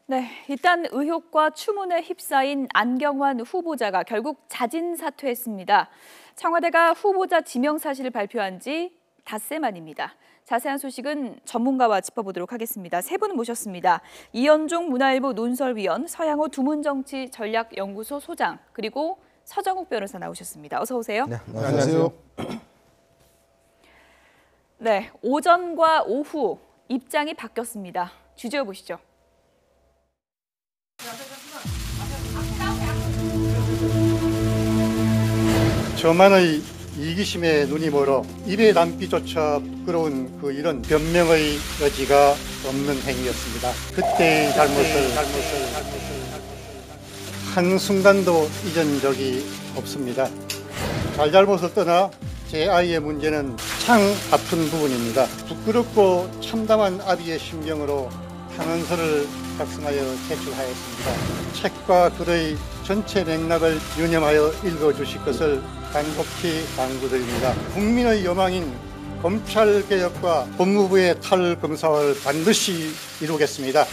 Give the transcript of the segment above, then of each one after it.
네, 일단 의혹과 추문에 휩싸인 안경환 후보자가 결국 자진 사퇴했습니다. 청와대가 후보자 지명 사실을 발표한 지 닷새 만입니다. 자세한 소식은 전문가와 짚어보도록 하겠습니다. 세 분 모셨습니다. 이현종 문화일보 논설위원, 서양호 두문정치전략연구소 소장, 그리고 서정욱 변호사 나오셨습니다. 어서 오세요. 네, 안녕하세요. 네, 오전과 오후 입장이 바뀌었습니다. 주제어 보시죠. 저만의 이기심에 눈이 멀어 입에 담기조차 부끄러운 이런 변명의 여지가 없는 행위였습니다. 그때의 잘못을 한순간도 잊은 적이 없습니다. 잘잘못을 떠나 제 아이의 문제는 참 아픈 부분입니다. 부끄럽고 참담한 아비의 심경으로 탄원서를 작성하여 제출하였습니다. 책과 글의 전체 맥락을 유념하여 읽어주실 것을 간곡히 당부드립니다. 국민의 여망인 검찰개혁과 법무부의 탈검사를 반드시 이루겠습니다.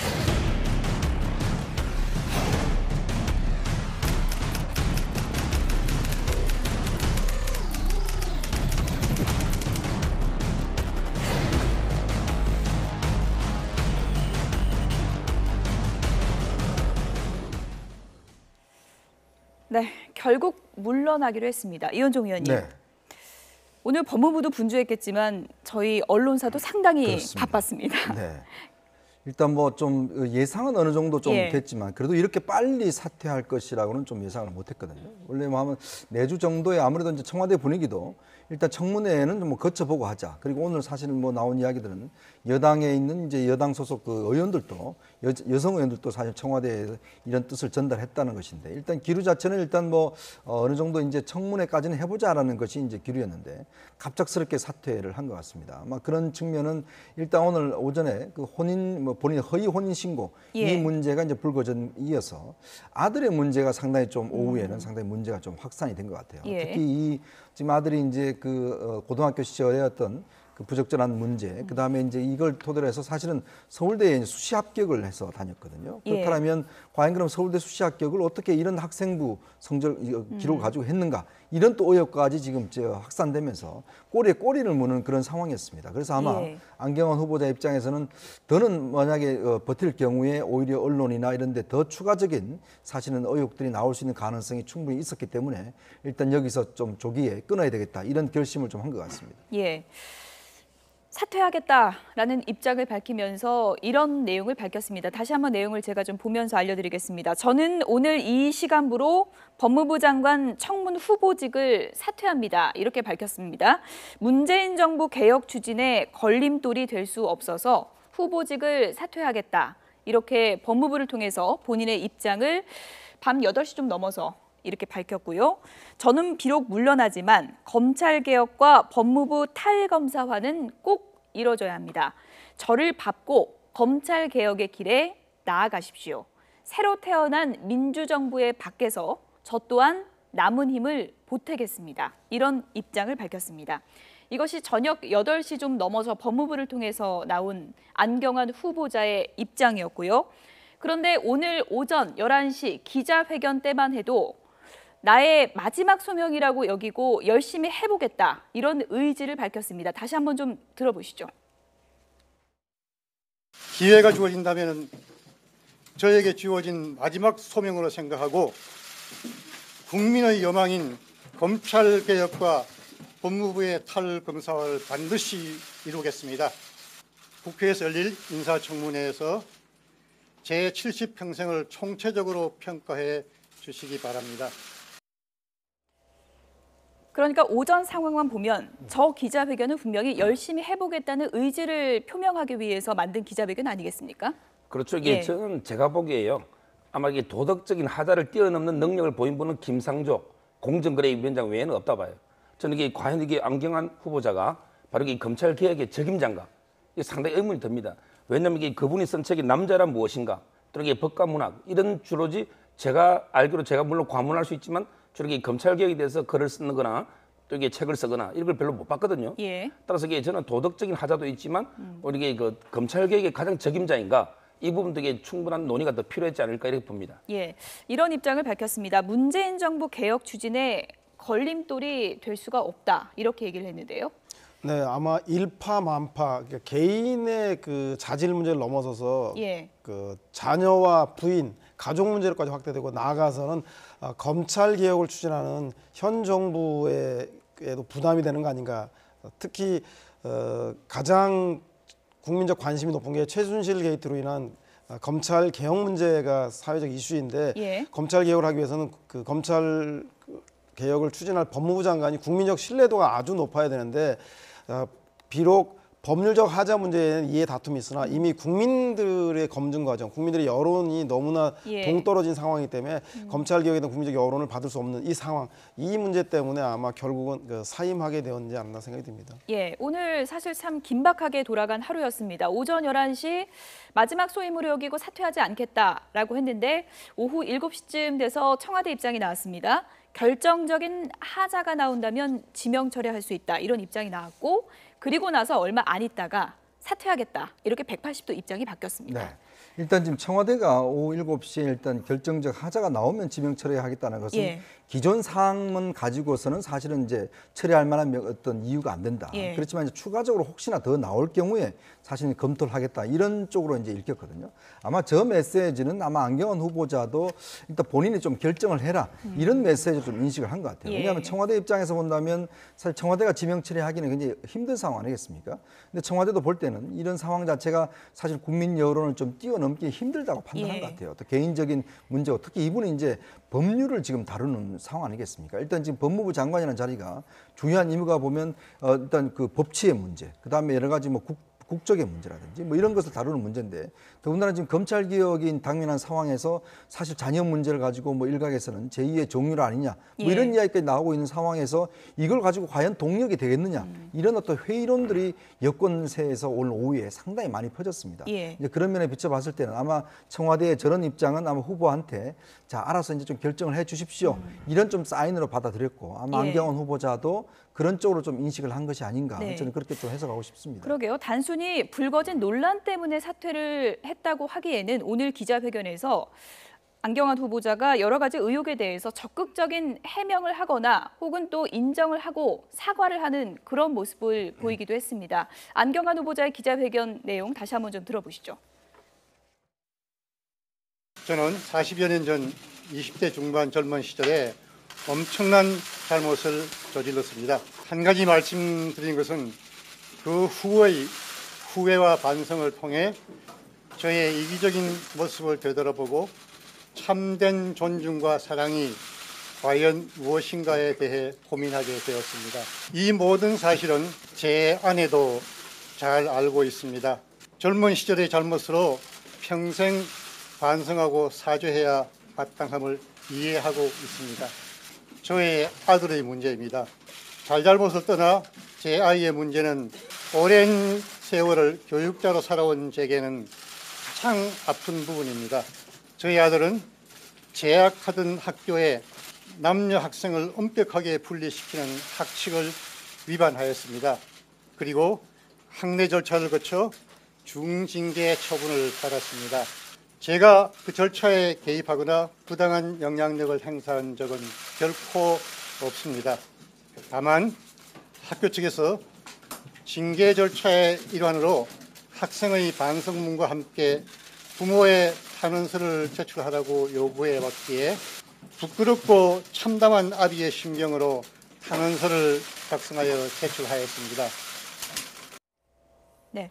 네, 결국 물러나기로 했습니다. 이현종 의원님. 네. 오늘 법무부도 분주했겠지만 저희 언론사도 상당히 그렇습니다. 바빴습니다. 네. 일단 뭐 좀 예상은 어느 정도 좀 됐지만 그래도 이렇게 빨리 사퇴할 것이라고는 좀 예상을 못했거든요. 원래 뭐 하면 내주 정도에 아무래도 이제 청와대 분위기도 일단 청문회는 좀 뭐 거쳐보고 하자. 그리고 오늘 사실은 뭐 나온 이야기들은 여당에 있는 이제 여당 소속 그 의원들도 여성 의원들도 사실 청와대에 이런 뜻을 전달했다는 것인데 일단 기류 자체는 일단 뭐 어느 정도 이제 청문회까지는 해보자라는 것이 이제 기류였는데 갑작스럽게 사퇴를 한 것 같습니다. 아마 그런 측면은 일단 오늘 오전에 그 혼인 뭐 본인 허위 혼인 신고 이 문제가 이제 불거진 이어서 아들의 문제가 상당히 좀 오후에는 상당히 문제가 좀 확산이 된 것 같아요. 특히 이 지금 아들이 이제 그 고등학교 시절에 어떤 그 부적절한 문제, 그 다음에 이제 이걸 토대로 해서 사실은 서울대에 이제 수시 합격을 해서 다녔거든요. 그렇다면 과연 그럼 서울대 수시 합격을 어떻게 이런 학생부 성적 기록을 가지고 했는가? 이런 또 의혹까지 지금 확산되면서 꼬리에 꼬리를 무는 그런 상황이었습니다. 그래서 아마 안경환 후보자 입장에서는 더는 만약에 버틸 경우에 오히려 언론이나 이런 데 더 추가적인 사실은 의혹들이 나올 수 있는 가능성이 충분히 있었기 때문에 일단 여기서 좀 조기에 끊어야 되겠다 이런 결심을 좀 한 것 같습니다. 예. 사퇴하겠다라는 입장을 밝히면서 이런 내용을 밝혔습니다. 다시 한번 내용을 제가 좀 보면서 알려드리겠습니다. 저는 오늘 이 시간부로 법무부 장관 청문 후보직을 사퇴합니다. 이렇게 밝혔습니다. 문재인 정부 개혁 추진에 걸림돌이 될 수 없어서 후보직을 사퇴하겠다. 이렇게 법무부를 통해서 본인의 입장을 밤 8시 좀 넘어서 이렇게 밝혔고요. 저는 비록 물러나지만 검찰개혁과 법무부 탈검사화는 꼭 이뤄져야 합니다. 저를 밟고 검찰개혁의 길에 나아가십시오. 새로 태어난 민주정부의 밖에서 저 또한 남은 힘을 보태겠습니다. 이런 입장을 밝혔습니다. 이것이 저녁 8시 좀 넘어서 법무부를 통해서 나온 안경환 후보자의 입장이었고요. 그런데 오늘 오전 11시 기자회견 때만 해도 나의 마지막 소명이라고 여기고 열심히 해보겠다. 이런 의지를 밝혔습니다. 다시 한번 좀 들어보시죠. 기회가 주어진다면 저에게 주어진 마지막 소명으로 생각하고 국민의 여망인 검찰개혁과 법무부의 탈검사화를 반드시 이루겠습니다. 국회에서 열릴 인사청문회에서 제 70평생을 총체적으로 평가해 주시기 바랍니다. 그러니까 오전 상황만 보면 저 기자회견은 분명히 열심히 해보겠다는 의지를 표명하기 위해서 만든 기자회견 아니겠습니까? 그렇죠. 이게 저는 제가 보기에요. 아마 이게 도덕적인 하자를 뛰어넘는 능력을 보인 분은 김상조 공정거래위원장 외에는 없다 봐요. 저는 이게 과연 이게 안경환 후보자가 바로 이 검찰개혁의 적임자인가? 이게 상당히 의문이 듭니다. 왜냐하면 이게 그분이 쓴 책이 남자란 무엇인가? 또는 이게 법과 문학 이런 주로지 제가 알기로 제가 물론 과문할 수 있지만 주로 이 검찰개혁에 대해서 글을 쓰는 거나 또 이게 책을 쓰거나 이런 걸 별로 못 봤거든요. 따라서 이게 저는 도덕적인 하자도 있지만 우리 이게 그 검찰개혁의 가장 적임자인가 이 부분 되게 충분한 논의가 더 필요했지 않을까 이렇게 봅니다. 예, 이런 입장을 밝혔습니다. 문재인 정부 개혁 추진에 걸림돌이 될 수가 없다 이렇게 얘기를 했는데요. 네, 아마 일파만파 그러니까 개인의 그 자질 문제를 넘어서서 예. 그 자녀와 부인, 가족 문제로까지 확대되고 나아가서는 검찰 개혁을 추진하는 현 정부에도 부담이 되는 거 아닌가. 특히 가장 국민적 관심이 높은 게 최순실 게이트로 인한 검찰 개혁 문제가 사회적 이슈인데 예. 검찰 개혁을 하기 위해서는 그 검찰 개혁을 추진할 법무부 장관이 국민적 신뢰도가 아주 높아야 되는데 비록 법률적 하자 문제에는 이해 다툼이 있으나 이미 국민들의 검증 과정, 국민들의 여론이 너무나 예. 동떨어진 상황이기 때문에 검찰 개혁에 대한 국민적 여론을 받을 수 없는 이 상황, 이 문제 때문에 아마 결국은 사임하게 되었지 않나 생각이 듭니다. 예, 오늘 사실 참 긴박하게 돌아간 하루였습니다. 오전 11시 마지막 소임으로 여기고 사퇴하지 않겠다라고 했는데 오후 7시쯤 돼서 청와대 입장이 나왔습니다. 결정적인 하자가 나온다면 지명 철회할 수 있다 이런 입장이 나왔고 그리고 나서 얼마 안 있다가 사퇴하겠다 이렇게 180도 입장이 바뀌었습니다. 네. 일단 지금 청와대가 오후 7시에 일단 결정적 하자가 나오면 지명 철회하겠다는 것은 예. 기존 사항만 가지고서는 사실은 이제 철회할 만한 어떤 이유가 안 된다. 예. 그렇지만 이제 추가적으로 혹시나 더 나올 경우에 사실 검토를 하겠다 이런 쪽으로 이제 읽혔거든요. 아마 저 메시지는 아마 안경원 후보자도 일단 본인이 좀 결정을 해라 이런 메시지를 좀 인식을 한 것 같아요. 예. 왜냐하면 청와대 입장에서 본다면 사실 청와대가 지명 처리하기는 굉장히 힘든 상황 아니겠습니까? 근데 청와대도 볼 때는 이런 상황 자체가 사실 국민 여론을 좀 뛰어넘기 힘들다고 판단한 예. 것 같아요. 또 개인적인 문제고 특히 이분이 이제 법률을 지금 다루는 상황 아니겠습니까? 일단 지금 법무부 장관이라는 자리가 중요한 의무가 보면 일단 그 법치의 문제, 그 다음에 여러 가지 뭐 국적의 문제라든지 뭐 이런 것을 다루는 문제인데 더군다나 지금 검찰 개혁인 당면한 상황에서 사실 자녀 문제를 가지고 뭐 일각에서는 제2의 종류라 아니냐 뭐 예. 이런 이야기까지 나오고 있는 상황에서 이걸 가지고 과연 동력이 되겠느냐 이런 어떤 회의론들이 여권세에서 오늘 오후에 상당히 많이 퍼졌습니다. 예. 이제 그런 면에 비춰봤을 때는 아마 청와대의 저런 입장은 아마 후보한테 자 알아서 이제 좀 결정을 해 주십시오 이런 좀 사인으로 받아들였고 아마 예. 안경원 후보자도 그런 쪽으로 좀 인식을 한 것이 아닌가 네. 저는 그렇게 좀 해석하고 싶습니다. 그러게요. 단순히 불거진 논란 때문에 사퇴를 했다고 하기에는 오늘 기자회견에서 안경환 후보자가 여러 가지 의혹에 대해서 적극적인 해명을 하거나 혹은 또 인정을 하고 사과를 하는 그런 모습을 보이기도 했습니다. 안경환 후보자의 기자회견 내용 다시 한번 좀 들어보시죠. 저는 40여 년 전 20대 중반 젊은 시절에 엄청난 잘못을 저질렀습니다. 한 가지 말씀드린 것은 그 후의 후회와 반성을 통해 저의 이기적인 모습을 되돌아보고 참된 존중과 사랑이 과연 무엇인가에 대해 고민하게 되었습니다. 이 모든 사실은 제 아내도 잘 알고 있습니다. 젊은 시절의 잘못으로 평생 반성하고 사죄해야 마땅함을 이해하고 있습니다. 저의 아들의 문제입니다. 잘잘못을 떠나 제 아이의 문제는 오랜 세월을 교육자로 살아온 제게는 가장 아픈 부분입니다. 저희 아들은 재학하던 학교에 남녀 학생을 엄격하게 분리시키는 학칙을 위반하였습니다. 그리고 학내 절차를 거쳐 중징계 처분을 받았습니다. 제가 그 절차에 개입하거나 부당한 영향력을 행사한 적은 결코 없습니다. 다만 학교 측에서 징계 절차의 일환으로 학생의 반성문과 함께 부모의 탄원서를 제출하라고 요구해 왔기에 부끄럽고 참담한 아비의 심경으로 탄원서를 작성하여 제출하였습니다. 네,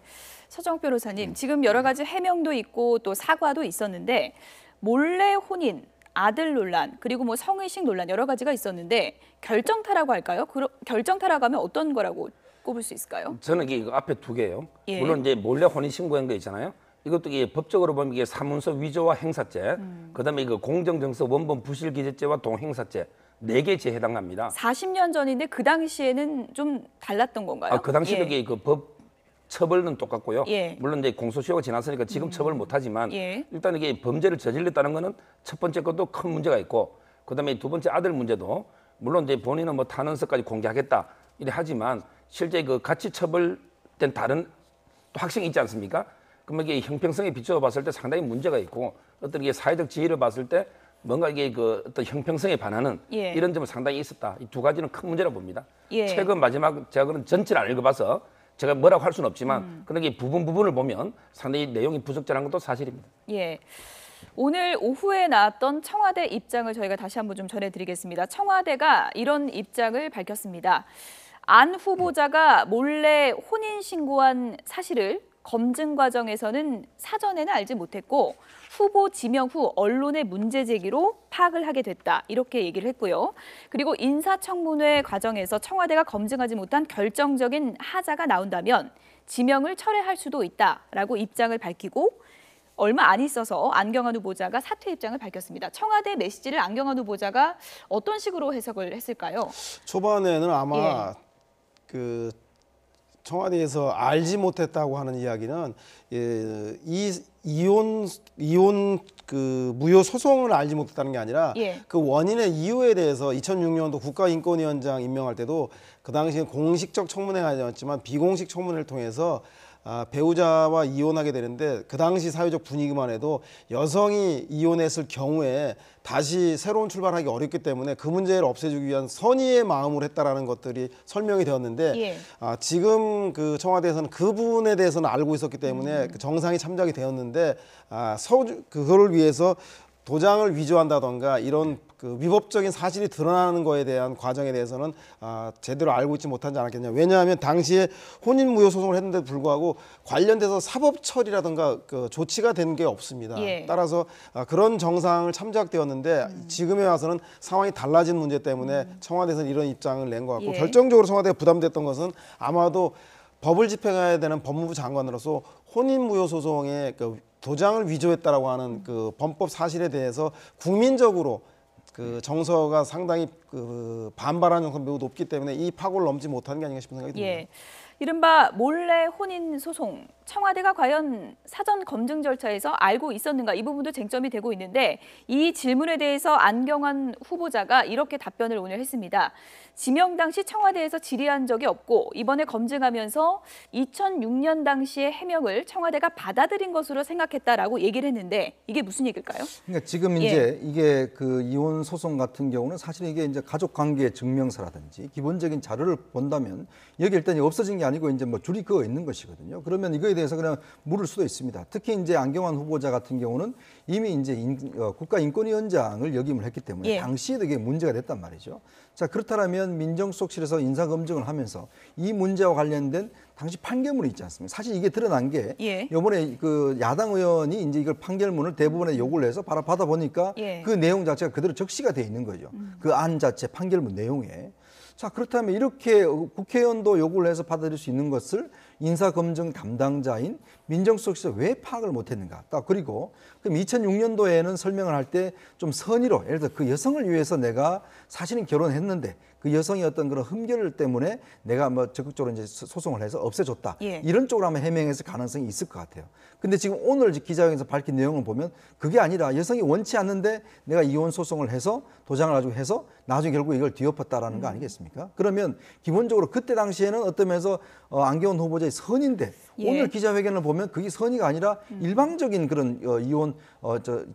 서정 변호사님, 지금 여러 가지 해명도 있고 또 사과도 있었는데 몰래 혼인, 아들 논란, 그리고 뭐 성의식 논란 여러 가지가 있었는데 결정타라고 할까요? 결정타라고 하면 어떤 거라고 꼽을 수 있을까요? 저는 이게 앞에 두 개예요. 예. 물론 이제 몰래 혼인 신고한 거 있잖아요. 이것도 이게 법적으로 보면 이게 사문서 위조와 행사죄, 그다음에 이거 공정정서 원본 부실 기재죄와 동행사죄 4개 죄에 해당합니다. 40년 전인데 그 당시에는 좀 달랐던 건가요? 그 당시에 예. 이게 그 법 처벌은 똑같고요. 예. 물론 이제 공소시효가 지났으니까 지금 처벌 못하지만 예. 일단 이게 범죄를 저질렀다는 거는 첫 번째 것도 큰 문제가 있고 그다음에 두 번째 아들 문제도 물론 이제 본인은 뭐 탄원서까지 공개하겠다 이래 하지만 실제 그 같이 처벌된 다른 또 학생이 있지 않습니까? 그러면 이게 형평성에 비추어 봤을 때 상당히 문제가 있고 어떤 이게 사회적 지위를 봤을 때 뭔가 이게 그 어떤 형평성에 반하는 예. 이런 점은 상당히 있었다. 이 두 가지는 큰 문제라고 봅니다. 예. 최근 마지막 제가 그런 전체를 안 읽어봐서 제가 뭐라고 할 수는 없지만 그런 게 부분을 보면 상당히 내용이 부적절한 것도 사실입니다. 예. 오늘 오후에 나왔던 청와대 입장을 저희가 다시 한번 좀 전해드리겠습니다. 청와대가 이런 입장을 밝혔습니다. 안 후보자가 몰래 혼인신고한 사실을 검증 과정에서는 사전에는 알지 못했고 후보 지명 후 언론의 문제 제기로 파악을 하게 됐다. 이렇게 얘기를 했고요. 그리고 인사청문회 과정에서 청와대가 검증하지 못한 결정적인 하자가 나온다면 지명을 철회할 수도 있다라고 입장을 밝히고 얼마 안 있어서 안경환 후보자가 사퇴 입장을 밝혔습니다. 청와대 메시지를 안경환 후보자가 어떤 식으로 해석을 했을까요? 초반에는 아마 그 청와대에서 알지 못했다고 하는 이야기는 이 이혼 그 무효 소송을 알지 못했다는 게 아니라 그 원인의 이유에 대해서 2006년도 국가인권위원장 임명할 때도 그 당시에 공식적 청문회가 아니었지만 비공식 청문회를 통해서 배우자와 이혼하게 되는데 그 당시 사회적 분위기만 해도 여성이 이혼했을 경우에 다시 새로운 출발하기 어렵기 때문에 그 문제를 없애주기 위한 선의의 마음으로 했다라는 것들이 설명이 되었는데 지금 그 청와대에서는 그 부분에 대해서는 알고 있었기 때문에 그 정상이 참작이 되었는데 그거를 위해서 도장을 위조한다던가 이런 그 위법적인 사실이 드러나는 거에 대한 과정에 대해서는 제대로 알고 있지 못하지 않았겠냐. 왜냐하면 당시에 혼인무효 소송을 했는데도 불구하고 관련돼서 사법 처리라든가 그 조치가 된 게 없습니다. 따라서 그런 정상을 참작되었는데 지금에 와서는 상황이 달라진 문제 때문에 청와대에서는 이런 입장을 낸 것 같고 결정적으로 청와대가 부담됐던 것은 아마도 법을 집행해야 되는 법무부 장관으로서 혼인무효 소송의 그 도장을 위조했다라고 하는 그 범법 사실에 대해서 국민적으로 그 정서가 상당히 그 반발하는 정서가 매우 높기 때문에 이 파고를 넘지 못하는 게 아닌가 싶은 생각이 듭니다. 이른바 몰래 혼인 소송, 청와대가 과연 사전 검증 절차에서 알고 있었는가 이 부분도 쟁점이 되고 있는데 이 질문에 대해서 안경환 후보자가 이렇게 답변을 오늘 했습니다. 지명 당시 청와대에서 질의한 적이 없고 이번에 검증하면서 2006년 당시의 해명을 청와대가 받아들인 것으로 생각했다라고 얘기를 했는데 이게 무슨 얘기일까요? 그러니까 지금 이제 이게 그 이혼 소송 같은 경우는 사실 이게 이제 가족 관계 증명서라든지 기본적인 자료를 본다면 여기 일단 없어진 게 아니고 이제 뭐 줄이 그어 있는 것이거든요. 그러면 이거에 대해서 그냥 물을 수도 있습니다. 특히 이제 안경환 후보자 같은 경우는 이미 이제 국가인권위원장을 역임을 했기 때문에 당시에도 이게 문제가 됐단 말이죠. 자, 그렇다면 민정수석실에서 인사검증을 하면서 이 문제와 관련된 당시 판결문이 있지 않습니까? 사실 이게 드러난 게 이번에 그 야당 의원이 이제 이걸 판결문을 대부분의 요구를 해서 바로 받아보니까 그 내용 자체가 그대로 적시가 돼 있는 거죠. 그 안 자체 판결문 내용에. 자, 그렇다면 이렇게 국회의원도 요구를 해서 받아들일 수 있는 것을 인사검증 담당자인 민정수석실에서 왜 파악을 못했는가? 그리고 그럼 2006년도에는 설명을 할 때 좀 선의로 예를 들어 그 여성을 위해서 내가 사실은 결혼했는데 그 여성의 어떤 그런 흠결 때문에 내가 뭐 적극적으로 이제 소송을 해서 없애줬다. 이런 쪽으로 하면 해명했을 가능성이 있을 것 같아요. 근데 지금 오늘 기자회견에서 밝힌 내용을 보면 그게 아니라 여성이 원치 않는데 내가 이혼 소송을 해서 도장을 가지고 해서 나중에 결국 이걸 뒤엎었다라는 거 아니겠습니까? 그러면 기본적으로 그때 당시에는 어떤 면에서 안경환 후보자의 선인데 오늘 기자회견을 보면 그게 선의가 아니라 일방적인 그런 이혼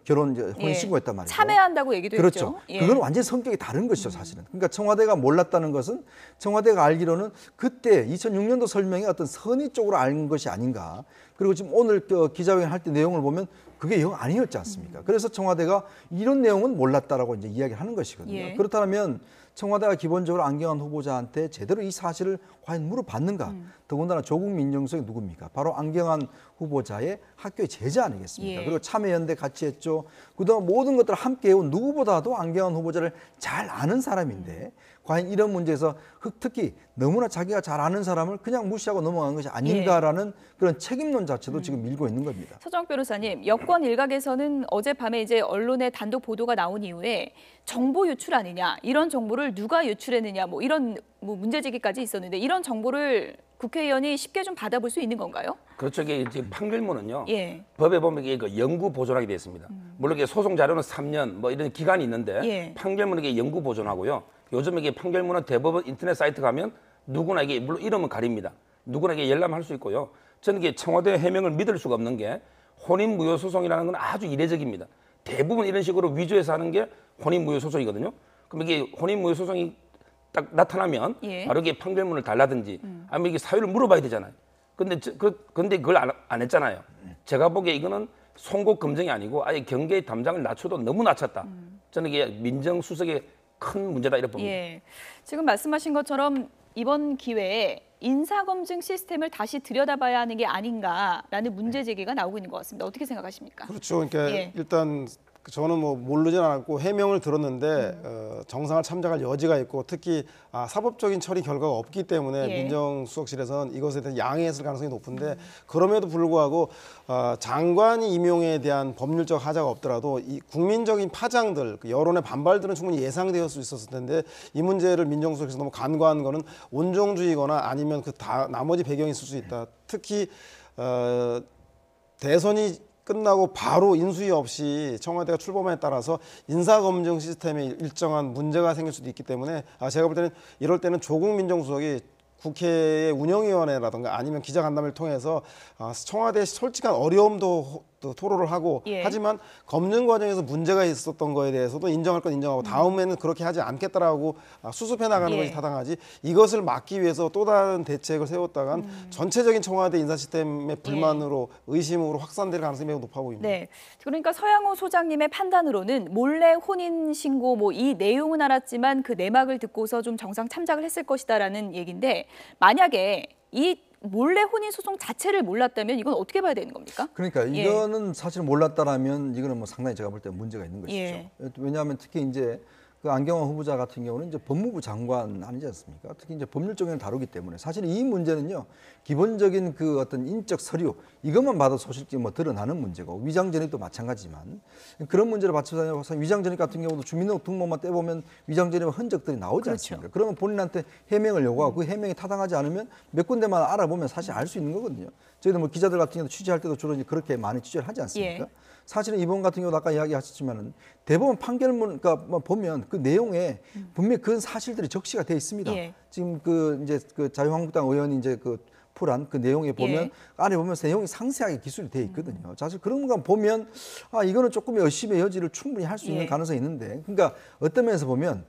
결혼 혼인신고했단 말이죠. 참여한다고 얘기도 그렇죠. 했죠. 그건 완전히 성격이 다른 것이죠, 사실은. 그러니까 청와대가 몰랐다는 것은 청와대가 알기로는 그때 2006년도 설명이 어떤 선의 쪽으로 알 것이 아닌가. 그리고 지금 오늘 기자회견 할 때 내용을 보면 그게 영 아니었지 않습니까? 그래서 청와대가 이런 내용은 몰랐다라고 이제 이야기를 하는 것이거든요. 그렇다면 청와대가 기본적으로 안경환 후보자한테 제대로 이 사실을 과연 물어봤는가? 더군다나 조국 민정수석이 누굽니까? 바로 안경환 후보자의 학교의 제자 아니겠습니까? 그리고 참여연대 같이 했죠. 그동안 모든 것들을 함께 해온 누구보다도 안경환 후보자를 잘 아는 사람인데 과연 이런 문제에서 특히 너무나 자기가 잘 아는 사람을 그냥 무시하고 넘어간 것이 아닌가라는 그런 책임론 자체도 지금 밀고 있는 겁니다. 서정욱 변호사님, 여권 일각에서는 어젯밤에 이제 언론에 단독 보도가 나온 이후에 정보 유출 아니냐, 이런 정보를 누가 유출했느냐, 뭐 이런 문제 제기까지 있었는데 이런 정보를 국회의원이 쉽게 좀 받아볼 수 있는 건가요? 그렇죠. 이게 지금 판결문은요. 법에 보면 이게 그 영구 보존하게 되어 있습니다. 물론 이게 소송 자료는 3년 뭐 이런 기간이 있는데 판결문은 이게 영구 보존하고요. 요즘 이게 판결문은 대법원 인터넷 사이트 가면 누구나 이게 물론 이름은 가립니다. 누구나 이게 열람할 수 있고요. 저는 이게 청와대 해명을 믿을 수가 없는 게 혼인무효소송이라는 건 아주 이례적입니다. 대부분 이런 식으로 위조해서 하는 게 혼인무효소송이거든요. 그럼 이게 혼인무효소송이 딱 나타나면 예. 바로 이게 판결문을 달라든지 아니면 이게 사유를 물어봐야 되잖아요. 근데 그걸 안 했잖아요. 제가 보기에 이거는 송곳 검증이 아니고 아예 경계의 담장을 낮춰도 너무 낮췄다. 저는 이게 민정수석의 큰 문제다 이렇게 봅니다. 예. 지금 말씀하신 것처럼 이번 기회에 인사검증 시스템을 다시 들여다봐야 하는 게 아닌가라는 문제 제기가 나오고 있는 것 같습니다. 어떻게 생각하십니까? 그렇죠. 그러니까 예. 일단 저는 뭐 모르진 않았고 해명을 들었는데 정상을 참작할 여지가 있고 특히 사법적인 처리 결과가 없기 때문에 예. 민정수석실에서는 이것에 대해서 양해했을 가능성이 높은데 그럼에도 불구하고 장관이 임용에 대한 법률적 하자가 없더라도 이 국민적인 파장들, 그 여론의 반발들은 충분히 예상되었을 수 있었을 텐데 이 문제를 민정수석에서 너무 간과한 거는 온정주의거나 아니면 나머지 배경이 있을 수 있다. 특히 대선이 끝나고 바로 인수위 없이 청와대가 출범에 따라서 인사검증 시스템에 일정한 문제가 생길 수도 있기 때문에 제가 볼 때는 이럴 때는 조국 민정수석이 국회의 운영위원회라든가 아니면 기자간담회를 통해서 청와대의 솔직한 어려움도 토로를 하고 예. 하지만 검증 과정에서 문제가 있었던 거에 대해서도 인정할 건 인정하고 다음에는 그렇게 하지 않겠다라고 수습해 나가는 예. 것이 타당하지 이것을 막기 위해서 또 다른 대책을 세웠다간 전체적인 청와대 인사 시스템의 불만으로 의심으로 확산될 가능성이 매우 높아 보입니다. 네. 그러니까 서양호 소장님의 판단으로는 몰래 혼인 신고 뭐 이 내용은 알았지만 그 내막을 듣고서 좀 정상 참작을 했을 것이다라는 얘기인데 만약에 이 몰래 혼인 소송 자체를 몰랐다면 이건 어떻게 봐야 되는 겁니까? 그러니까 예. 이거는 사실 몰랐다라면 이거는 뭐 상당히 제가 볼 때 문제가 있는 것이죠. 예. 왜냐하면 특히 이제 그 안경환 후보자 같은 경우는 이제 법무부 장관 아니지 않습니까? 특히 이제 법률적인 다루기 때문에 사실 이 문제는요 기본적인 그 어떤 인적 서류 이것만 봐도 소실적이 뭐 드러나는 문제고 위장전입도 마찬가지지만 그런 문제를 받쳐서 위장전입 같은 경우도 주민등록번호만 떼보면 위장전입 흔적들이 나오지 그렇죠. 않습니까? 그러면 본인한테 해명을 요구하고 그 해명이 타당하지 않으면 몇 군데만 알아보면 사실 알 수 있는 거거든요. 저희도 뭐 기자들 같은 경우도 취재할 때도 주로 이제 그렇게 많이 취재를 하지 않습니까? 예. 사실은 이번 같은 경우도 아까 이야기하셨지만은 대법원 판결문 그러니까 보면 그 내용에 분명히 그런 사실들이 적시가 돼 있습니다. 예. 지금 그 이제 그 자유한국당 의원이 이제 그 풀한 그 내용에 보면 예. 안에 보면 내용이 상세하게 기술이 돼 있거든요. 사실 그런 거 보면 이거는 조금 의심의 여지를 충분히 할 수 있는 예. 가능성이 있는데 그러니까 어떤 면에서 보면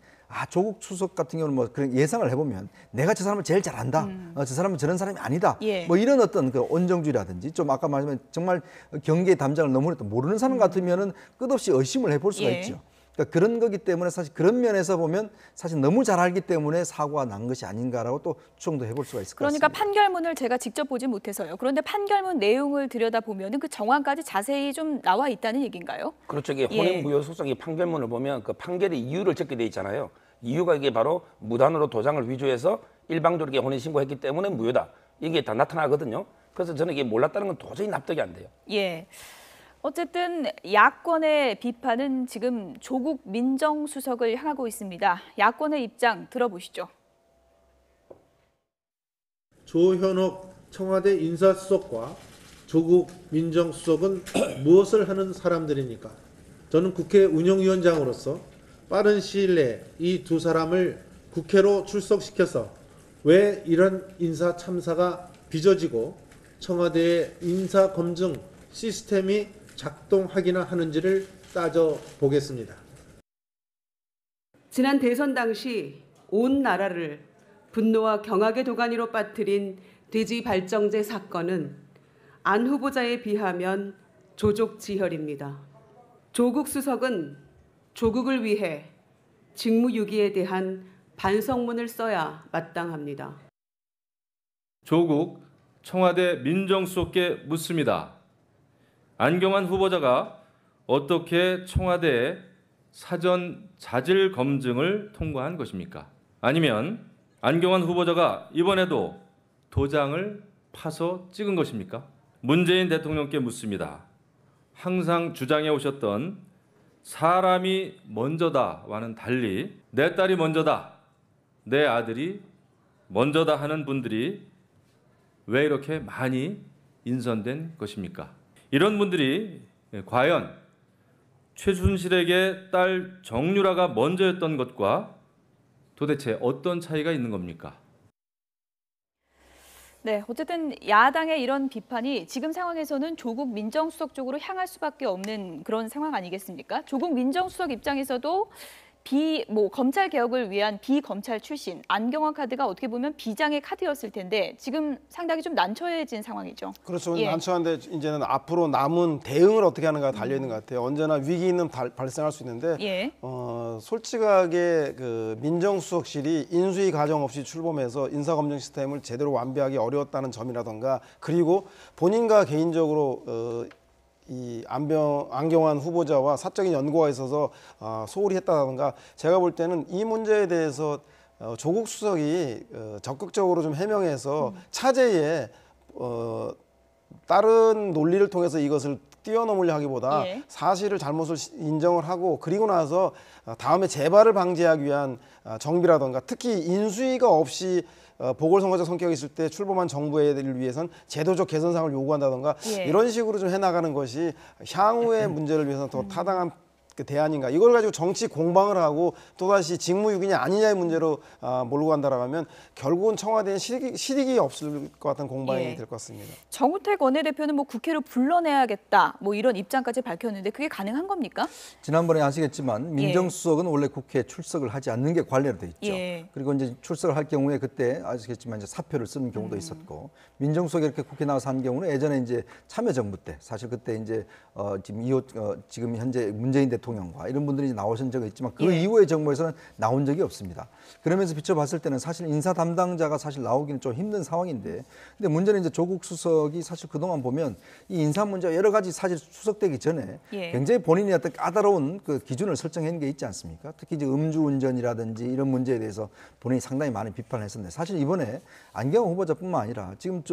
조국 수석 같은 경우는 뭐 그런 예상을 해보면 내가 저 사람을 제일 잘 안다. 저 사람은 저런 사람이 아니다. 예. 뭐 이런 어떤 그 온정주의라든지 좀 아까 말했지만 정말 경계의 담장을 너무했던 모르는 사람 같으면은 끝없이 의심을 해볼 수가 예. 있죠. 그러니까 그런 거기 때문에 사실 그런 면에서 보면 사실 너무 잘 알기 때문에 사고가 난 것이 아닌가라고 또 추정도 해볼 수가 있을 것 그러니까 같습니다. 판결문을 제가 직접 보지 못해서요. 그런데 판결문 내용을 들여다보면 그 정황까지 자세히 좀 나와 있다는 얘기인가요? 그렇죠. 이게 예. 혼인무효소송의 판결문을 보면 그 판결의 이유를 적게 돼 있잖아요. 이유가 이게 바로 무단으로 도장을 위조해서 일방적으로 이렇게 혼인신고했기 때문에 무효다. 이게 다 나타나거든요. 그래서 저는 이게 몰랐다는 건 도저히 납득이 안 돼요. 예. 어쨌든 야권의 비판은 지금 조국 민정수석을 향하고 있습니다. 야권의 입장 들어보시죠. 조현옥 청와대 인사수석과 조국 민정수석은 무엇을 하는 사람들입니까? 저는 국회 운영위원장으로서 빠른 시일 내에 이 두 사람을 국회로 출석시켜서 왜 이런 인사 참사가 빚어지고 청와대의 인사 검증 시스템이 작동하기나 하는지를 따져보겠습니다. 지난 대선 당시 온 나라를 분노와 경악의 도가니로 빠뜨린 돼지 발정제 사건은 안 후보자에 비하면 조족지혈입니다. 조국 수석은 조국을 위해 직무유기에 대한 반성문을 써야 마땅합니다. 조국 청와대 민정수석께 묻습니다. 안경환 후보자가 어떻게 청와대에 사전 자질 검증을 통과한 것입니까? 아니면 안경환 후보자가 이번에도 도장을 파서 찍은 것입니까? 문재인 대통령께 묻습니다. 항상 주장해 오셨던 사람이 먼저다와는 달리 내 딸이 먼저다, 내 아들이 먼저다 하는 분들이 왜 이렇게 많이 인선된 것입니까? 이런 분들이 과연 최순실에게 딸 정유라가 먼저였던 것과 도대체 어떤 차이가 있는 겁니까? 네, 어쨌든 야당의 이런 비판이 지금 상황에서는 조국 민정수석 쪽으로 향할 수밖에 없는 그런 상황 아니겠습니까? 조국 민정수석 입장에서도 검찰 개혁을 위한 비검찰 출신 안경화 카드가 어떻게 보면 비장의 카드였을 텐데 지금 상당히 좀 난처해진 상황이죠. 그렇죠. 예. 난처한데 이제는 앞으로 남은 대응을 어떻게 하는가 달려 있는 것 같아요. 언제나 위기는 발생할 수 있는데 예. 솔직하게 그 민정수석실이 인수위 과정 없이 출범해서 인사검증 시스템을 제대로 완비하기 어려웠다는 점이라던가 그리고 본인과 개인적으로 이 안경환 후보자와 사적인 연고가 있어서 소홀히 했다던가 제가 볼 때는 이 문제에 대해서 조국 수석이 적극적으로 좀 해명해서 차제에 다른 논리를 통해서 이것을 뛰어넘으려 하기보다 예. 사실을 잘못을 인정을 하고 그리고 나서 다음에 재발을 방지하기 위한 정비라던가 특히 인수위가 없이 보궐선거적 성격이 있을 때 출범한 정부를 위해선 제도적 개선상을 요구한다던가 예. 이런 식으로 좀 해나가는 것이 향후의 문제를 위해서는 더 타당한 그 대안인가. 이걸 가지고 정치 공방을 하고 또다시 직무유기냐 아니냐의 문제로 몰고 간다라고 하면 결국은 청와대에 실익이 없을 것 같은 공방이 예. 될 것 같습니다. 정우택 원내대표는 국회로 불러내야겠다 이런 입장까지 밝혔는데 그게 가능한 겁니까? 지난번에 아시겠지만 민정수석은 원래 국회에 출석을 하지 않는 게 관례로 돼 있죠. 예. 그리고 이제 출석을 할 경우에 그때 아시겠지만 이제 사표를 쓰는 경우도 있었고 민정수석이 이렇게 국회 나와서 한 경우는 예전에 이제 참여정부 때 사실 그때 이제 지금 현재 문재인 대통령과 이런 분들이 나오신 적이 있지만 그 이후의 정부에서는 나온 적이 없습니다. 그러면서 비춰봤을 때는 사실 인사 담당자가 사실 나오기는 좀 힘든 상황인데 근데 문제는 이제 조국 수석이 사실 그동안 보면 이 인사 문제가 여러 가지 사실 수석되기 전에 굉장히 본인이 어떤 까다로운 그 기준을 설정한 게 있지 않습니까? 특히 이제 음주운전이라든지 이런 문제에 대해서 본인이 상당히 많은 비판을 했었는데 사실 이번에 안경화 후보자뿐만 아니라 지금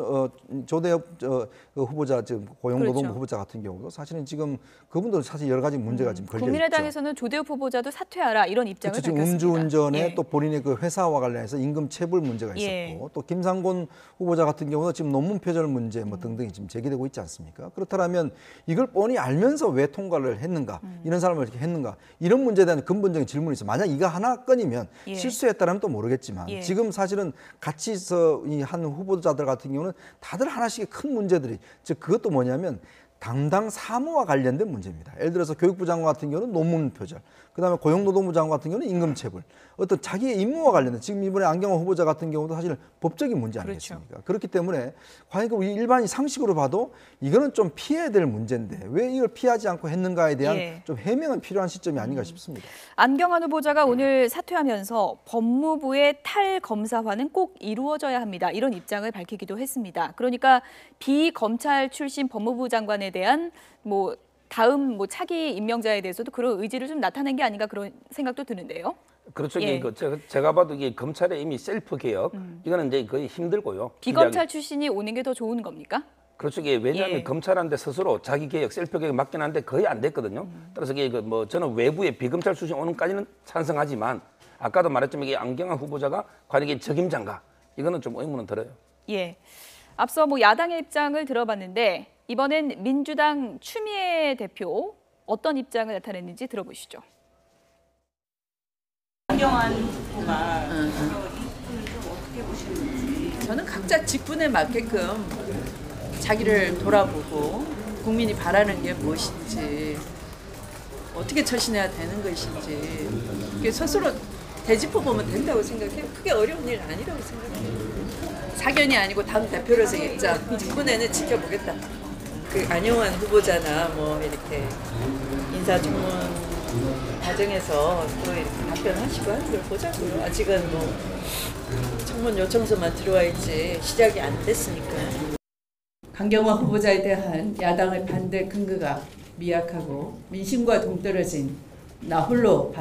조대엽 그 후보자 지금 고용노동부 그렇죠. 후보자 같은 경우도 사실은 지금 그분도 사실 여러 가지 문제가 지금 걸려 있죠. 국민의당에서는 조대엽 후보자도 사퇴하라 이런 입장을 그렇죠. 지금 밝혔습니다. 음주운전에 또 본인의 그 회사와 관련해서 임금 체불 문제가 있었고 또 김상곤 후보자 같은 경우도 지금 논문 표절 문제 등등이 지금 제기되고 있지 않습니까? 그렇다면 이걸 뻔히 알면서 왜 통과를 했는가? 이런 사람을 이렇게 했는가? 이런 문제에 대한 근본적인 질문이 있어. 만약 이거 하나 건이면 실수했다라면 또 모르겠지만 지금 사실은 같이 있어 이 한 후보자들 같은 경우는 다들 하나씩의 큰 문제들이 즉 그것도 뭐냐면 담당 사무와 관련된 문제입니다. 예를 들어서 교육부 장관 같은 경우는 논문 표절, 그다음에 고용노동부 장관 같은 경우는 임금 체불, 어떤 자기의 임무와 관련된 지금 이번에 안경화 후보자 같은 경우도 사실 법적인 문제 아니겠습니까? 그렇죠. 그렇기 때문에 과연 우리 일반인 상식으로 봐도 이거는 좀 피해야 될 문제인데 왜 이걸 피하지 않고 했는가에 대한 좀 해명은 필요한 시점이 아닌가 싶습니다. 안경환 후보자가 오늘 사퇴하면서 법무부의 탈검사화는 꼭 이루어져야 합니다. 이런 입장을 밝히기도 했습니다. 그러니까 비검찰 출신 법무부 장관에 대한 다음 차기 임명자에 대해서도 그런 의지를 좀 나타낸 게 아닌가 그런 생각도 드는데요. 그렇죠. 제가 봐도 이게 검찰의 이미 셀프 개혁 이거는 이제 거의 힘들고요. 비검찰 출신이 오는 게 더 좋은 겁니까? 그렇죠. 이게 왜냐하면 검찰한테 스스로 자기 개혁, 셀프 개혁 맡긴 한데 거의 안 됐거든요. 따라서 이게 저는 외부의 비검찰 출신 오는까지는 찬성하지만 아까도 말했지만 이게 안경환 후보자가 과연 이게 적임자인가 이거는 좀 의문은 들어요. 예. 앞서 야당의 입장을 들어봤는데 이번엔 민주당 추미애 대표 어떤 입장을 나타냈는지 들어보시죠. 안경환 후보가 이 부분을 좀 어떻게 보시는지. 저는 각자 직분에 맞게끔 자기를 돌아보고 국민이 바라는 게 무엇인지 어떻게 처신해야 되는 것인지 이게 스스로 되짚어보면 된다고 생각해요. 크게 어려운 일 아니라고 생각해요. 사견이 아니고 당 대표로서 입장 직분에는 지켜보겠다. 그 안경환 후보자나 이렇게 인사청문 과정에서 또 이렇게 답변하시고 하는 걸 보자고요. 아직은 청문 요청서만 들어와 있지 시작이 안 됐으니까요. 강경화 후보자에 대한 야당의 반대 근거가 미약하고 민심과 동떨어진 나 홀로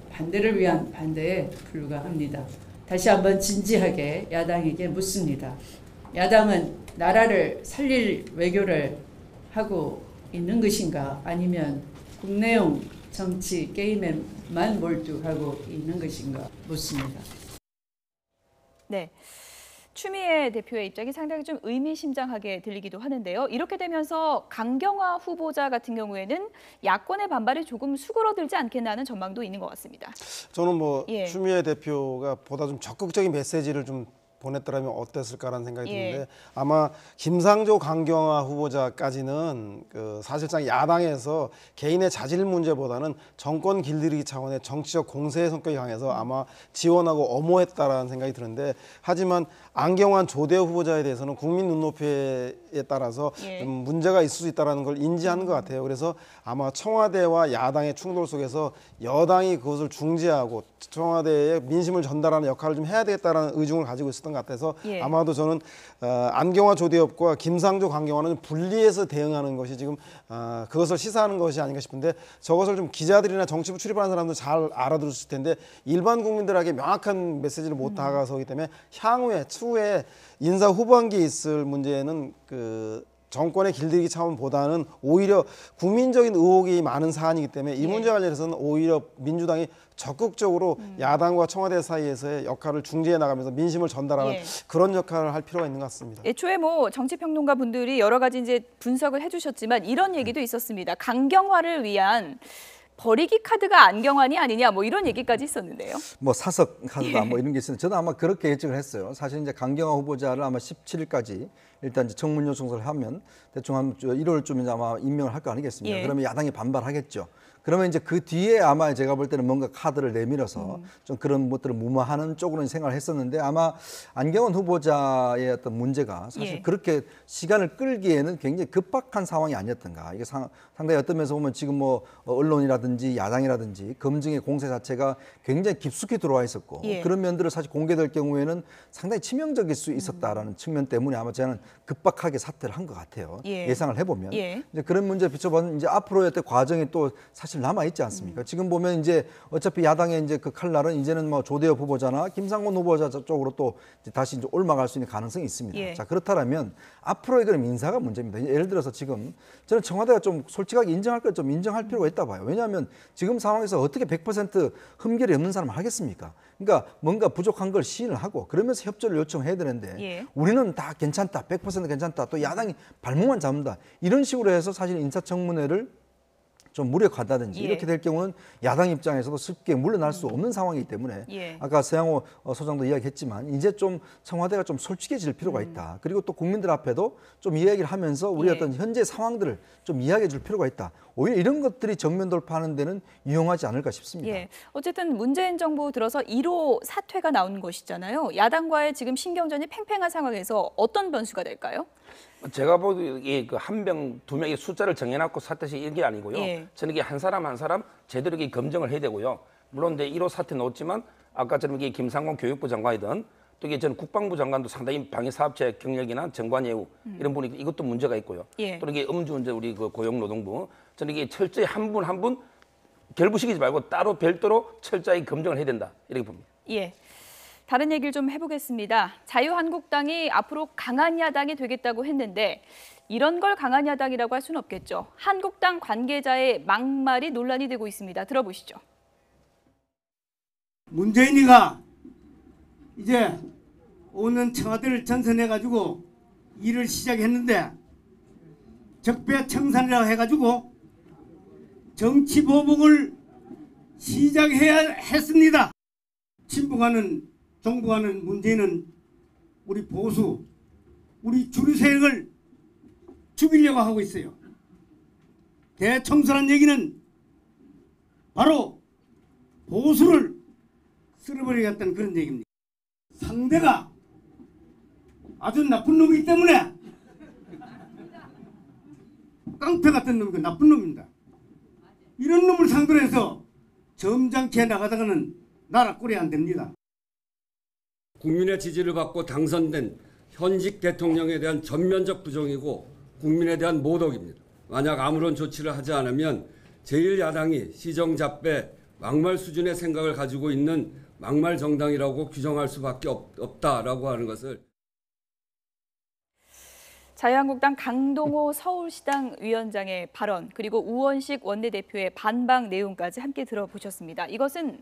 반대를 위한 반대에 불과합니다. 다시 한번 진지하게 야당에게 묻습니다. 야당은 나라를 살릴 외교를 하고 있는 것인가 아니면 국내용 정치 게임에만 몰두하고 있는 것인가 묻습니다. 네. 추미애 대표의 입장이 상당히 좀 의미심장하게 들리기도 하는데요. 이렇게 되면서 강경화 후보자 같은 경우에는 야권의 반발이 조금 수그러들지 않겠나 하는 전망도 있는 것 같습니다. 저는 추미애 대표가 보다 좀 적극적인 메시지를 좀 보냈더라면 어땠을까라는 생각이 예. 드는데 아마 김상조 강경화 후보자까지는 사실상 야당에서 개인의 자질 문제보다는 정권 길들이기 차원의 정치적 공세의 성격이 강해서 아마 지원하고 엄호했다라는 생각이 드는데 하지만 안경환 조대호 후보자에 대해서는 국민 눈높이에 따라서 예. 좀 문제가 있을 수 있다는 걸 인지하는 것 같아요. 그래서 아마 청와대와 야당의 충돌 속에서 여당이 그것을 중재하고 청와대에 민심을 전달하는 역할을 좀 해야 되겠다라는 의중을 가지고 있었던 것 같아서 예. 아마도 저는 안경화 조대엽과 김상조 강경화는 분리해서 대응하는 것이 지금 그것을 시사하는 것이 아닌가 싶은데 저것을 좀 기자들이나 정치부 출입하는 사람들 잘 알아들었을 텐데 일반 국민들에게 명확한 메시지를 못 다가서기 때문에 추후에 인사 후반기에 있을 문제는 정권의 길들이기 차원보다는 오히려 국민적인 의혹이 많은 사안이기 때문에 이 문제 관련해서는 오히려 민주당이 적극적으로 야당과 청와대 사이에서의 역할을 중재해 나가면서 민심을 전달하는 그런 역할을 할 필요가 있는 것 같습니다. 애초에 뭐 정치평론가 분들이 여러 가지 이제 분석을 해주셨지만 이런 얘기도 있었습니다. 강경화를 위한 버리기 카드가 안경환이 아니냐 뭐 이런 얘기까지 있었는데요. 뭐 사석 카드다 뭐 이런 게 있었는데 저도 아마 그렇게 예측을 했어요. 사실 이제 강경화 후보자를 아마 17일까지 일단 이제 청문 요청서를 하면 대충 한 1월쯤에 이제 아마 임명을 할 거 아니겠습니까? 그러면 야당이 반발하겠죠. 그러면 이제 그 뒤에 아마 제가 볼 때는 뭔가 카드를 내밀어서 좀 그런 것들을 무마하는 쪽으로는 생각을 했었는데 아마 안경원 후보자의 어떤 문제가 사실 그렇게 시간을 끌기에는 굉장히 급박한 상황이 아니었던가. 이게 상당히 어떤 면에서 보면 지금 뭐 언론이라든지 야당이라든지 검증의 공세 자체가 굉장히 깊숙이 들어와 있었고 그런 면들을 사실 공개될 경우에는 상당히 치명적일 수 있었다라는 측면 때문에 아마 저는 급박하게 사퇴를 한 것 같아요. 예상을 해보면 이제 그런 문제 비춰보면 이제 앞으로의 어떤 과정이 또 사실 남아 있지 않습니까? 지금 보면 이제 어차피 야당의 이제 그 칼날은 이제는 뭐 조대엽 후보자나 김상곤 후보자 쪽으로 또 이제 다시 이제 올라갈 수 있는 가능성이 있습니다. 자 그렇다면 앞으로의 그런 인사가 문제입니다. 예를 들어서 지금 저는 청와대가 좀 솔직하게 인정할 걸 좀 인정할 필요가 있다 봐요. 왜냐하면 지금 상황에서 어떻게 100% 흠결이 없는 사람을 하겠습니까? 그러니까 뭔가 부족한 걸 시인을 하고 그러면서 협조를 요청해야 되는데 우리는 다 괜찮다, 100% 괜찮다, 또 야당이 발목만 잡는다 이런 식으로 해서 사실 인사청문회를 좀 무력하다든지 이렇게 될 경우는 야당 입장에서도 쉽게 물러날 수 없는 상황이기 때문에 아까 서양호 소장도 이야기했지만 이제 좀 청와대가 좀 솔직해질 필요가 있다. 그리고 또 국민들 앞에도 좀 이야기를 하면서 우리 어떤 현재 상황들을 좀 이야기해 줄 필요가 있다. 오히려 이런 것들이 정면 돌파하는 데는 유용하지 않을까 싶습니다. 어쨌든 문재인 정부 들어서 1호 사퇴가 나온 것이잖아요. 야당과의 지금 신경전이 팽팽한 상황에서 어떤 변수가 될까요? 제가 보기에 그 한 명, 두 명의 숫자를 정해놓고 사퇴시 이런 게 아니고요. 저는 이게 한 사람 한 사람 제대로 이렇게 검증을 해야 되고요. 물론 이제 1호 사퇴 넣었지만 아까처럼 이게 김상곤 교육부 장관이든 또 이게 저는 국방부 장관도 상당히 방위사업체 경력이나 정관 예우 이런 분이 이것도 문제가 있고요. 또 이게 음주운전 우리 그 고용노동부 저는 이게 철저히 한 분 한 분 결부시키지 말고 따로 별도로 철저히 검증을 해야 된다 이렇게 봅니다. 다른 얘기를 좀 해보겠습니다. 자유한국당이 앞으로 강한 야당이 되겠다고 했는데 이런 걸 강한 야당이라고 할 수는 없겠죠. 한국당 관계자의 막말이 논란이 되고 있습니다. 들어보시죠. 문재인이가 이제 오는 청와대를 전선해가지고 일을 시작했는데 적폐청산이라고 해가지고 정치보복을 시작해야 했습니다. 친북하는 정부하는 문재인은 우리 보수, 우리 주류 세력을 죽이려고 하고 있어요. 대청소란 얘기는 바로 보수를 쓸어버리겠다는 그런 얘기입니다. 상대가 아주 나쁜 놈이기 때문에 깡패 같은 놈이고 나쁜 놈입니다. 이런 놈을 상대로 해서 점잖게 나가다가는 나라 꼴이 안 됩니다. 국민의 지지를 받고 당선된 현직 대통령에 대한 전면적 부정이고 국민에 대한 모독입니다. 만약 아무런 조치를 하지 않으면 제1야당이 시정잡배 막말 수준의 생각을 가지고 있는 막말 정당이라고 규정할 수밖에 없다라고 하는 것을 자유한국당 강동호 서울시당 위원장의 발언 그리고 우원식 원내대표의 반박 내용까지 함께 들어보셨습니다. 이것은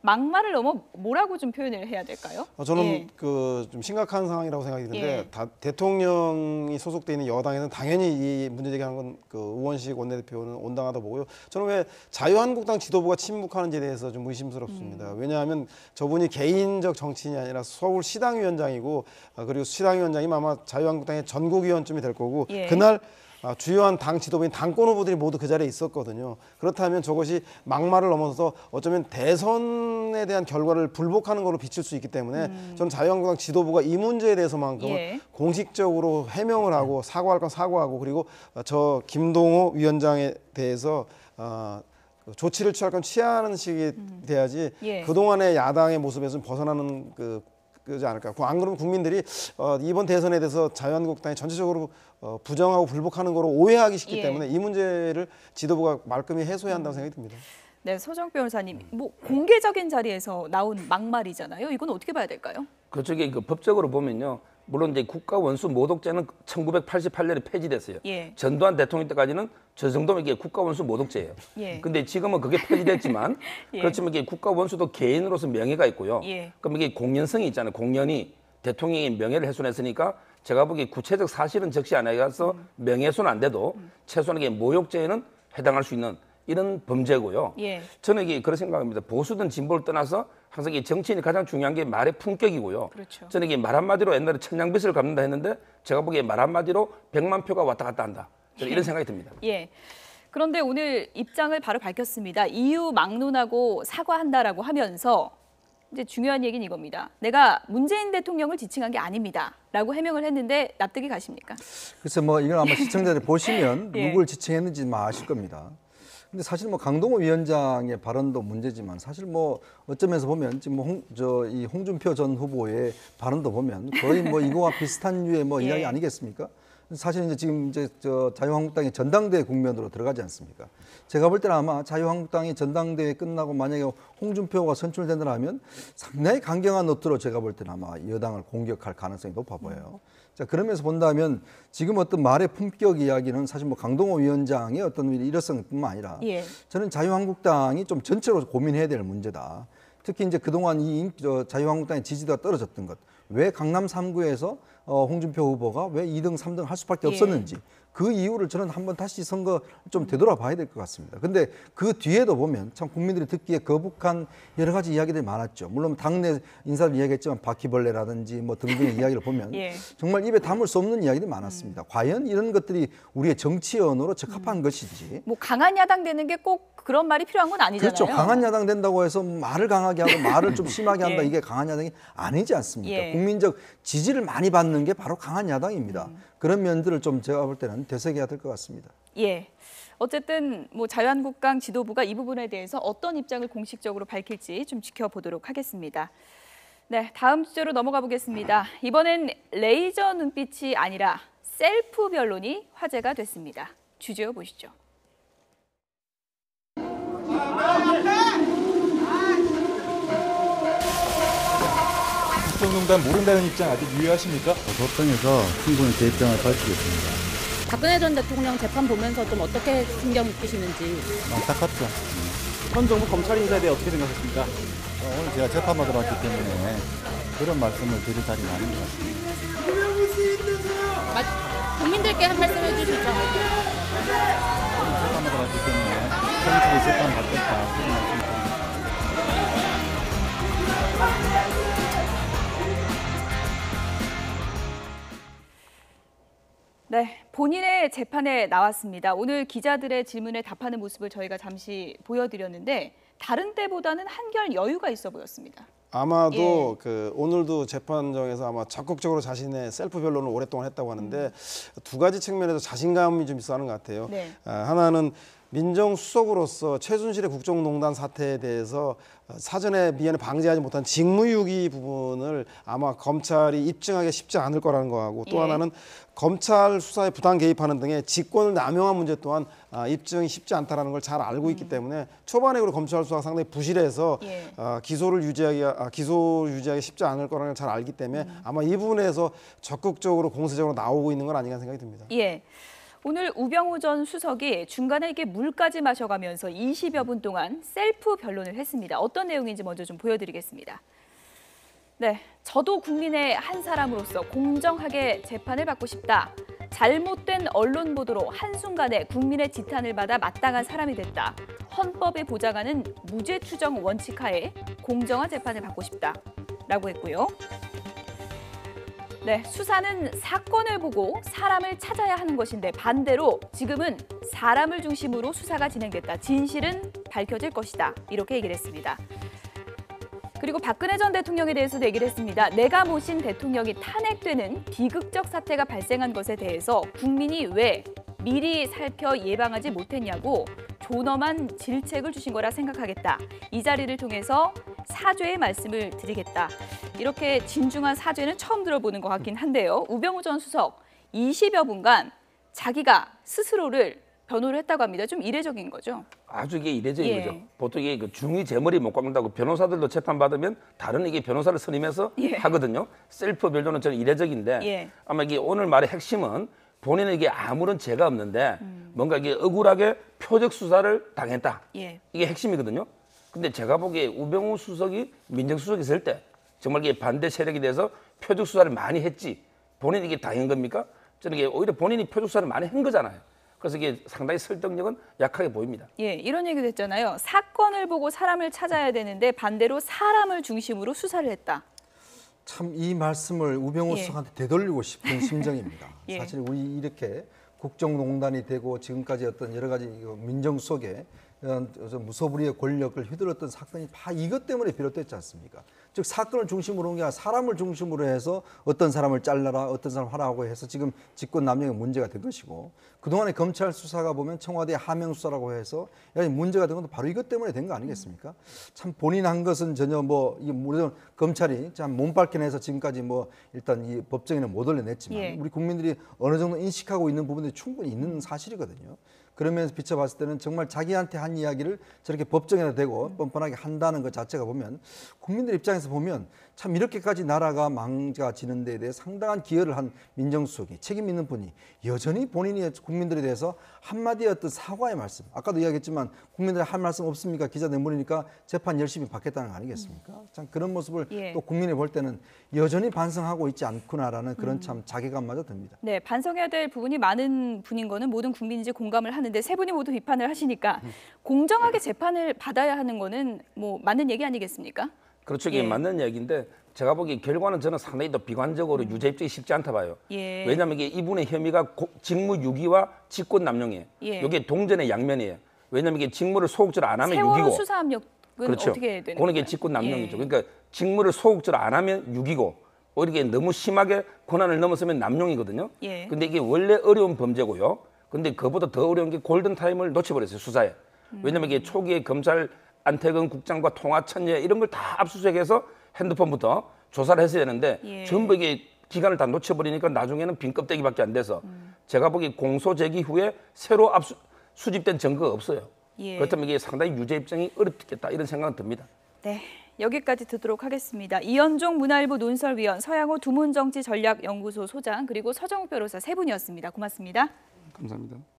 막말을 넘어 뭐라고 좀 표현을 해야 될까요? 저는 예. 좀 심각한 상황이라고 생각이 드는데 예. 대통령이 소속돼 있는 여당에는 당연히 이 문제 제기하는 건 그 우원식 원내대표는 온당하다 보고요. 저는 왜 자유한국당 지도부가 침묵하는지에 대해서 좀 의심스럽습니다. 왜냐하면 저분이 개인적 정치인이 아니라 서울 시당위원장이고 그리고 시당위원장이 아마 자유한국당의 전국위원쯤이 될 거고 예. 그날 주요한 당 지도부인 당권 후보들이 모두 그 자리에 있었거든요. 그렇다면 저것이 막말을 넘어서 어쩌면 대선에 대한 결과를 불복하는 걸로 비칠 수 있기 때문에 저는 자유한국당 지도부가 이 문제에 대해서만큼은 예. 공식적으로 해명을 하고 사과할 건 사과하고 그리고 저 김동호 위원장에 대해서 조치를 취할 건 취하는 식이 돼야지 예. 그동안의 야당의 모습에서 좀 벗어나는 그러지 않을까. 안 그러면 국민들이 이번 대선에 대해서 자유한국당이 전체적으로 부정하고 불복하는 거로 오해하기 쉽기 예. 때문에 이 문제를 지도부가 말끔히 해소해야 한다고 생각이 듭니다. 네, 서정 변호사님, 뭐 공개적인 자리에서 나온 막말이잖아요. 이건 어떻게 봐야 될까요? 그쪽에 그 법적으로 보면요. 물론 이제 국가원수 모독죄는 1988년에 폐지됐어요. 예. 전두환 대통령 때까지는 저 정도면 이게 국가원수 모독죄예요. 예. 근데 지금은 그게 폐지됐지만 예. 그렇지만 이게 국가원수도 개인으로서 명예가 있고요. 예. 그럼 이게 공연성이 있잖아요. 공연이 대통령의 명예를 훼손했으니까 제가 보기에 구체적 사실은 적시 안 해서 명예훼손 안 돼도 최소한 이게 모욕죄에는 해당할 수 있는 이런 범죄고요. 예. 저는 이게 그런 생각합니다. 보수든 진보를 떠나서 항상 이 정치인이 가장 중요한 게 말의 품격이고요. 그렇죠. 저는 이게 말 한마디로 옛날에 천냥빚을 갚는다 했는데 제가 보기에 말 한마디로 100만 표가 왔다 갔다 한다. 저는 이런 생각이 듭니다. 예. 그런데 오늘 입장을 바로 밝혔습니다. 이유 막론하고 사과한다라고 하면서 이제 중요한 얘기는 이겁니다. 내가 문재인 대통령을 지칭한 게 아닙니다라고 해명을 했는데 납득이 가십니까? 글쎄 뭐 이건 아마 시청자들이 보시면 예. 누굴 지칭했는지 아실 겁니다. 근데 사실 뭐 강동호 위원장의 발언도 문제지만 사실 뭐 어쩌면서 보면 지금 뭐 이 홍준표 전 후보의 발언도 보면 거의 뭐 이거와 비슷한 류의 뭐 예. 이야기 아니겠습니까? 사실 이제 지금 이제 자유한국당이 전당대회 국면으로 들어가지 않습니까? 제가 볼 때는 아마 자유한국당이 전당대회 끝나고 만약에 홍준표가 선출된다면 상당히 강경한 노트로 제가 볼 때는 아마 여당을 공격할 가능성이 높아 보여요. 자, 그러면서 본다면 지금 어떤 말의 품격 이야기는 사실 뭐 강동호 위원장의 어떤 일회성뿐만 아니라 예. 저는 자유한국당이 좀 전체로 고민해야 될 문제다. 특히 이제 그동안 자유한국당의 지지도가 떨어졌던 것. 왜 강남 3구에서 홍준표 후보가 왜 2등, 3등 할 수밖에 없었는지 그 이유를 저는 한번 다시 선거 좀 되돌아봐야 될 것 같습니다. 근데 그 뒤에도 보면 참 국민들이 듣기에 거북한 여러 가지 이야기들이 많았죠. 물론 당내 인사를 이야기했지만 바퀴벌레라든지 뭐 등등의 이야기를 보면 예. 정말 입에 담을 수 없는 이야기들이 많았습니다. 과연 이런 것들이 우리의 정치 언어로 적합한 것이지. 뭐 강한 야당 되는 게 꼭 그런 말이 필요한 건 아니잖아요. 그렇죠. 강한 야당 된다고 해서 말을 강하게 하고 말을 좀 심하게 한다. 예. 이게 강한 야당이 아니지 않습니까? 예. 국민적 지지를 많이 받는 게 바로 강한 야당입니다. 그런 면들을 좀 제가 볼 때는 되새겨야 될 것 같습니다. 예. 어쨌든 뭐 자유한국당 지도부가 이 부분에 대해서 어떤 입장을 공식적으로 밝힐지 좀 지켜보도록 하겠습니다. 네, 다음 주제로 넘어가 보겠습니다. 이번엔 레이저 눈빛이 아니라 셀프 변론이 화제가 됐습니다. 주제어 보시죠. 국정농단 모른다는 입장 아직 유효하십니까? 법정에서 충분히 제 입장을 밝히겠습니다. 박근혜 전 대통령 재판 보면서 좀 어떻게 신경 느끼시는지. 안타깝죠. 현 정부 검찰 인사에 대해 어떻게 생각하십니까? 오늘 제가 재판받으러 왔기 때문에 그런 말씀을 드릴 자리는 아닌 것 같습니다. 국민들께 한 말씀 해주시죠. 오늘 재판받으러 왔기 때문에 성실히 재판 받겠다 그런 말씀 드립니다. 네, 본인의 재판에 나왔습니다. 오늘 기자들의 질문에 답하는 모습을 저희가 잠시 보여드렸는데 다른 때보다는 한결 여유가 있어 보였습니다. 아마도 오늘도 재판정에서 아마 적극적으로 자신의 셀프 변론을 오랫동안 했다고 하는데 두 가지 측면에서 자신감이 좀 있어 하는 것 같아요. 네. 하나는 민정수석으로서 최순실의 국정농단 사태에 대해서 사전에 미연에 방지하지 못한 직무유기 부분을 아마 검찰이 입증하기 쉽지 않을 거라는 거하고 또 하나는 검찰 수사에 부당 개입하는 등의 직권을 남용한 문제 또한 입증이 쉽지 않다는 걸 잘 알고 있기 때문에 초반에 검찰 수사가 상당히 부실해서 기소를 유지하기 쉽지 않을 거라는 걸 잘 알기 때문에 아마 이 부분에서 적극적으로 공세적으로 나오고 있는 건 아닌가 생각이 듭니다. 예. 오늘 우병우 전 수석이 중간에 이게 물까지 마셔가면서 20여 분 동안 셀프 변론을 했습니다. 어떤 내용인지 먼저 좀 보여드리겠습니다. 네, 저도 국민의 한 사람으로서 공정하게 재판을 받고 싶다. 잘못된 언론 보도로 한순간에 국민의 지탄을 받아 마땅한 사람이 됐다. 헌법에 보장하는 무죄 추정 원칙 하에 공정한 재판을 받고 싶다. 라고 했고요. 네, 수사는 사건을 보고 사람을 찾아야 하는 것인데 반대로 지금은 사람을 중심으로 수사가 진행됐다. 진실은 밝혀질 것이다. 이렇게 얘기를 했습니다. 그리고 박근혜 전 대통령에 대해서도 얘기를 했습니다. 내가 모신 대통령이 탄핵되는 비극적 사태가 발생한 것에 대해서 국민이 왜 미리 살펴 예방하지 못했냐고 존엄한 질책을 주신 거라 생각하겠다. 이 자리를 통해서 사죄의 말씀을 드리겠다. 이렇게 진중한 사죄는 처음 들어보는 것 같긴 한데요. 우병우 전 수석 20여 분간 자기가 스스로를 변호를 했다고 합니다. 좀 이례적인 거죠? 아주 이게 이례적인 예. 거죠. 보통 이게 그 중이 제 머리 못 깎는다고 변호사들도 재판받으면 다른 이게 변호사를 선임해서 예. 하거든요. 셀프 변론은 저는 이례적인데 예. 아마 이게 오늘 말의 핵심은 본인에게 아무런 죄가 없는데 뭔가 이게 억울하게 표적 수사를 당했다. 예. 이게 핵심이거든요. 근데 제가 보기에 우병우 수석이 민정수석이 있을 때 정말 이게 반대 세력에 대해서 표적 수사를 많이 했지 본인이 이게 당한 겁니까? 저는 이게 오히려 본인이 표적 수사를 많이 한 거잖아요. 그래서 이게 상당히 설득력은 약하게 보입니다. 예, 이런 얘기도 했잖아요. 사건을 보고 사람을 찾아야 되는데 반대로 사람을 중심으로 수사를 했다. 참 이 말씀을 우병우 예. 수석한테 되돌리고 싶은 심정입니다. 예. 사실 우리 이렇게 국정농단이 되고 지금까지 어떤 여러 가지 민정수석의 무소불위의 권력을 휘둘렀던 사건이 다 이것 때문에 비롯됐지 않습니까? 즉 사건을 중심으로 한 게 아니라 사람을 중심으로 해서 어떤 사람을 잘라라 어떤 사람 하라고 해서 지금 직권 남용의 문제가 된 것이고 그동안의 검찰 수사가 보면 청와대 하명 수사라고 해서 문제가 된 것도 바로 이것 때문에 된 거 아니겠습니까? 참 본인 한 것은 전혀 물론 검찰이 참 몸 밝혀내서 지금까지 일단 이 법정에는 못 올려냈지만 예. 우리 국민들이 어느 정도 인식하고 있는 부분들이 충분히 있는 사실이거든요. 그러면서 비춰봤을 때는 정말 자기한테 한 이야기를 저렇게 법정에다 대고 뻔뻔하게 한다는 것 자체가 보면 국민들 입장에서 보면 참 이렇게까지 나라가 망가지는 데에 대해 상당한 기여를 한 민정수석이 책임 있는 분이 여전히 본인이 국민들에 대해서 한마디의 어떤 사과의 말씀 아까도 이야기했지만 국민들이 할 말씀 없습니까? 기자 내물으니까 재판 열심히 받겠다는 거 아니겠습니까? 참 그런 모습을 예. 또 국민이 볼 때는 여전히 반성하고 있지 않구나라는 그런 참 자괴감마저 듭니다. 네, 반성해야 될 부분이 많은 분인 거는 모든 국민이 이제 공감을 하는데 세 분이 모두 비판을 하시니까 공정하게 재판을 받아야 하는 거는 맞는 얘기 아니겠습니까? 그렇죠. 이게 예. 맞는 얘기인데 제가 보기에 결과는 저는 상당히 더 비관적으로 유죄 입증이 쉽지 않다 봐요. 예. 왜냐하면 이게 이분의 혐의가 직무유기와 직권 남용이에요. 예. 이게 동전의 양면이에요. 왜냐하면 이게 직무를 소극적으로 안 하면 세월호 유기고. 수사 압력은 그렇죠. 어떻게 되는 그건 이게 거예요? 직권 남용이죠. 예. 그러니까 직무를 소극적으로 안 하면 유기고 오히려 이게 너무 심하게 권한을 넘어서면 남용이거든요. 예. 근데 이게 원래 어려운 범죄고요. 근데 그보다 더 어려운 게 골든타임을 놓쳐버렸어요. 수사에. 왜냐하면 이게 초기에 검찰 안태근 국장과 통화 천재 이런 걸 다 압수수색해서 핸드폰부터 조사를 했어야 되는데 예. 전부 이게 기간을 다 놓쳐버리니까 나중에는 빈 껍데기밖에 안 돼서 제가 보기 공소 제기 후에 새로 수집된 증거가 없어요. 예. 그렇다면 이게 상당히 유죄 입증이 어렵겠다 이런 생각은 듭니다. 네, 여기까지 듣도록 하겠습니다. 이현종 문화일보 논설위원, 서양호 두문정치전략연구소 소장, 그리고 서정욱 변호사 세 분이었습니다. 고맙습니다. 감사합니다.